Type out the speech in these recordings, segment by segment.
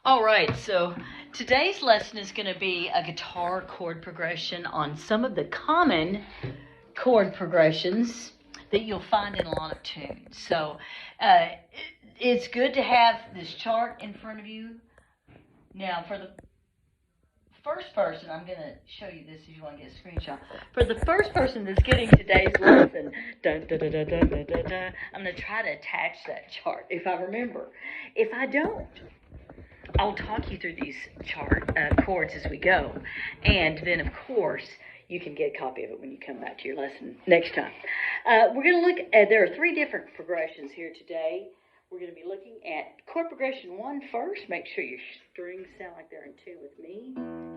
All right, so today's lesson is going to be a guitar chord progression on some of the common chord progressions that you'll find in a lot of tunes. So it's good to have this chart in front of you. Now, for the first person, I'm going to show you this if you want to get a screenshot. For the first person that's getting today's lesson, dun, dun, dun, dun, dun, dun, dun, dun, I'm going to try to attach that chart if I remember. If I don't, I'll talk you through these chords as we go. And then, of course, you can get a copy of it when you come back to your lesson next time. We're going to look at, there are 3 different progressions here today. We're going to be looking at chord progression 1 first. Make sure your strings sound like they're in tune with me.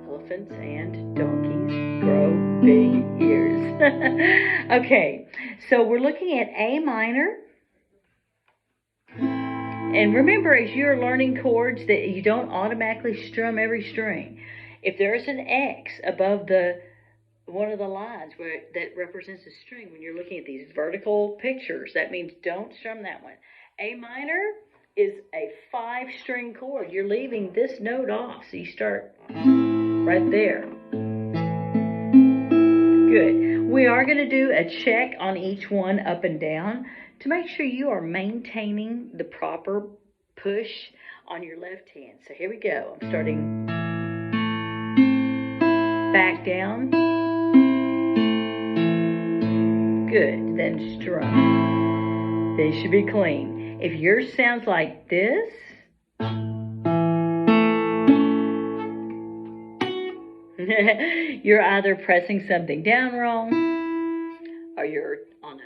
Elephants and donkeys grow big ears. Okay, so we're looking at A minor. And remember, as you're learning chords, that you don't automatically strum every string. If there's an X above one of the lines that represents a string, when you're looking at these vertical pictures, that means don't strum that one. A minor is a 5-string chord. You're leaving this note off, so you start right there. Good. We are going to do a check on each one up and down to make sure you are maintaining the proper push on your left hand. So here we go. I'm starting back down. Good. Then strum. They should be clean. If yours sounds like this, you're either pressing something down wrong or you're on a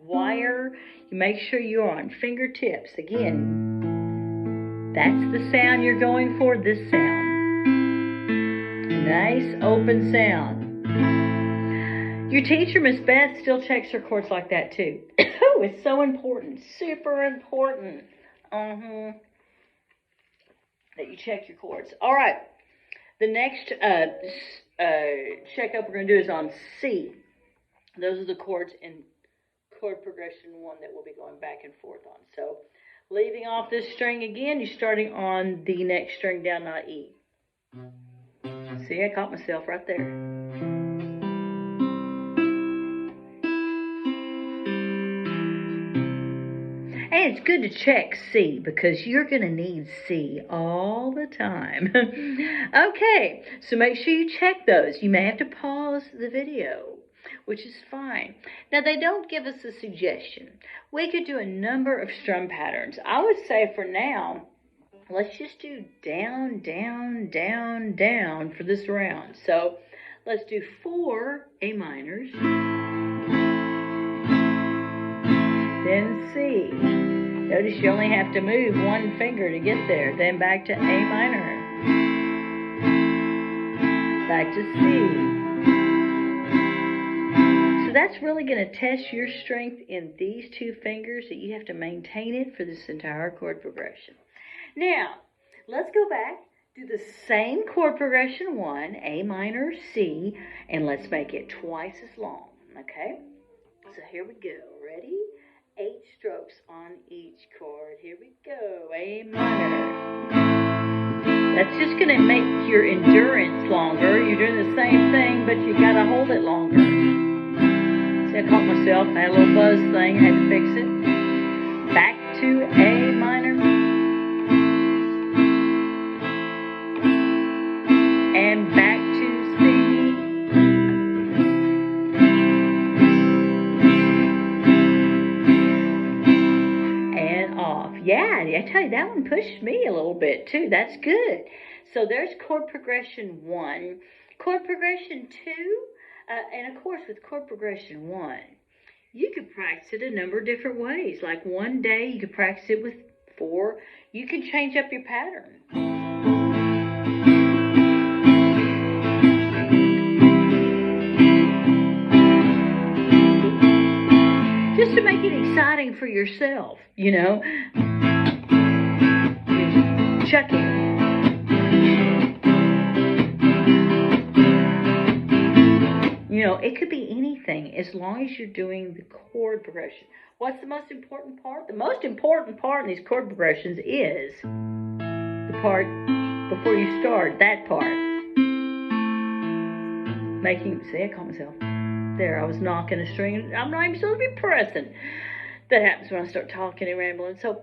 wire. You make sure you're on fingertips. Again, that's the sound you're going for, this sound. Nice open sound. Your teacher, Miss Beth, still checks her chords like that too. Oh, it's so important, super important. That you check your chords. All right. The next checkup we're going to do is on C. Those are the chords in chord progression 1 that we'll be going back and forth on. So, leaving off this string again, you're starting on the next string down, not E. See, I caught myself right there. And it's good to check C because you're going to need C all the time. Okay, so make sure you check those. You may have to pause the video, which is fine. Now, they don't give us a suggestion. We could do a number of strum patterns. I would say for now, let's just do down, down, down, down for this round. So let's do 4 A minors, then C. Notice you only have to move 1 finger to get there. Then back to A minor, back to C. So that's really going to test your strength in these 2 fingers, that you have to maintain it for this entire chord progression. Now, let's go back, do the same chord progression 1, A minor, C, and let's make it twice as long, okay? So here we go. Ready? 8 strokes on each chord. Here we go. A minor. That's just going to make your endurance longer. You're doing the same thing, but you got to hold it longer. See, I caught myself. I had a little buzz thing. I had to fix it. Back to A minor. And back to C. Yeah, I tell you, that one pushed me a little bit too. That's good. So there's chord progression 1. Chord progression 2, and of course with chord progression 1, you could practice it a number of different ways. Like one day you could practice it with 4. You can change up your pattern. Just to make it exciting for yourself, you know. Chucking. You know, it could be anything as long as you're doing the chord progression. What's the most important part? The most important part in these chord progressions is the part before you start, that part. See, I caught myself. There, I was knocking a string. I'm not even supposed to be pressing. That happens when I start talking and rambling. So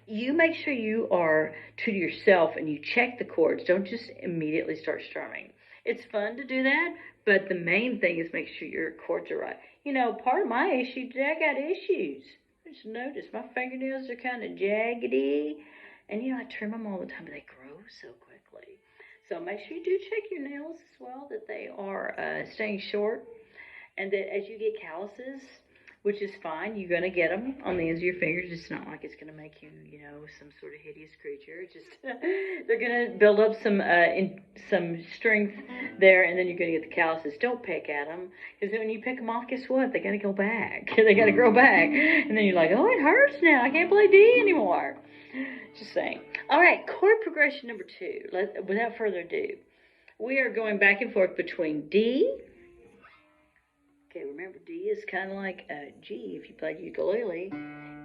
you make sure you are true to yourself and you check the chords. Don't just immediately start strumming. It's fun to do that, but the main thing is make sure your chords are right. You know, part of my issue today, I got issues. I just noticed my fingernails are kind of jaggedy. And, you know, I trim them all the time, but they grow so quickly. So make sure you do check your nails as well, that they are staying short. And that as you get calluses, which is fine, you're going to get them on the ends of your fingers. It's not like it's going to make you, you know, some sort of hideous creature. It's just they're going to build up some strength there, and then you're going to get the calluses. Don't pick at them, because when you pick them off, guess what? They got to go back. They got to grow back. And then you're like, oh, it hurts now. I can't play D anymore. Just saying. All right, chord progression number 2. Without further ado, we are going back and forth between D. Okay, remember D is kind of like a G if you played ukulele.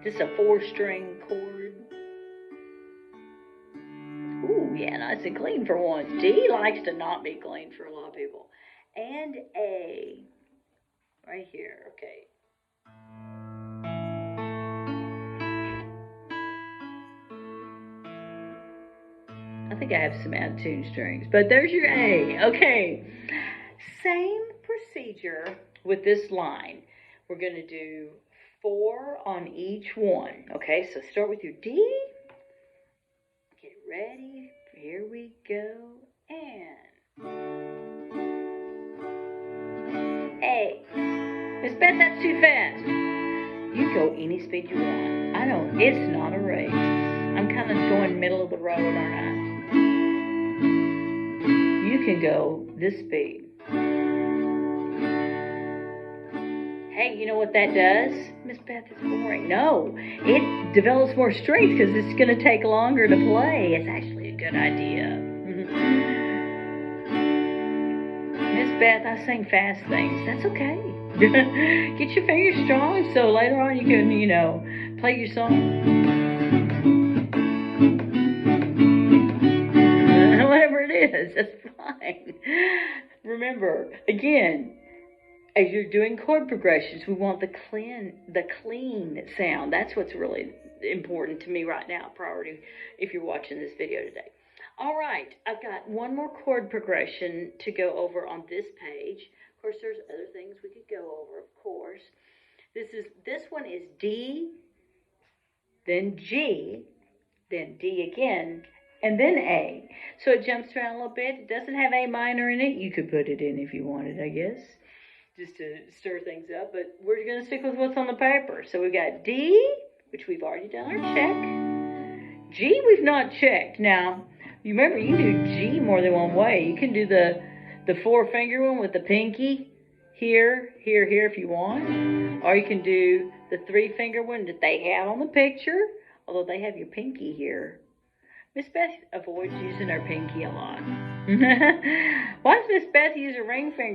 Just a 4-string chord. Ooh, yeah, nice and clean for once. D likes to not be clean for a lot of people. And A. Right here, okay. I think I have some out-of-tune strings, but there's your A. Okay, same procedure with this line. We're going to do 4 on each one. Okay, so start with your D. Get ready. Here we go. And A. Miss Beth, that's too fast. You go any speed you want. It's not a race. I'm kind of going middle of the road, aren't I? You can go this speed. Hey, you know what that does? Miss Beth, it's boring. No, it develops more strength because it's going to take longer to play. It's actually a good idea. Miss Beth, I sing fast things. That's okay. Get your fingers strong so later on you can, you know, play your song. Whatever it is, that's fine. Remember, again, as you're doing chord progressions, we want the clean sound. That's what's really important to me right now, priority if you're watching this video today. All right, I've got one more chord progression to go over on this page. Of course, there's other things we could go over, of course. This one is D, then G, then D again, and then A. So it jumps around a little bit. It doesn't have A minor in it. You could put it in if you wanted, I guess, just to stir things up. But we're going to stick with what's on the paper. So we've got D, which we've already done our check. G, we've not checked. Now, you remember, you can do G more than one way. You can do the 4-finger one with the pinky here, here, here if you want. Or you can do the 3-finger one that they have on the picture, although they have your pinky here. Miss Beth avoids using her pinky a lot. Why does Miss Beth use her ring finger?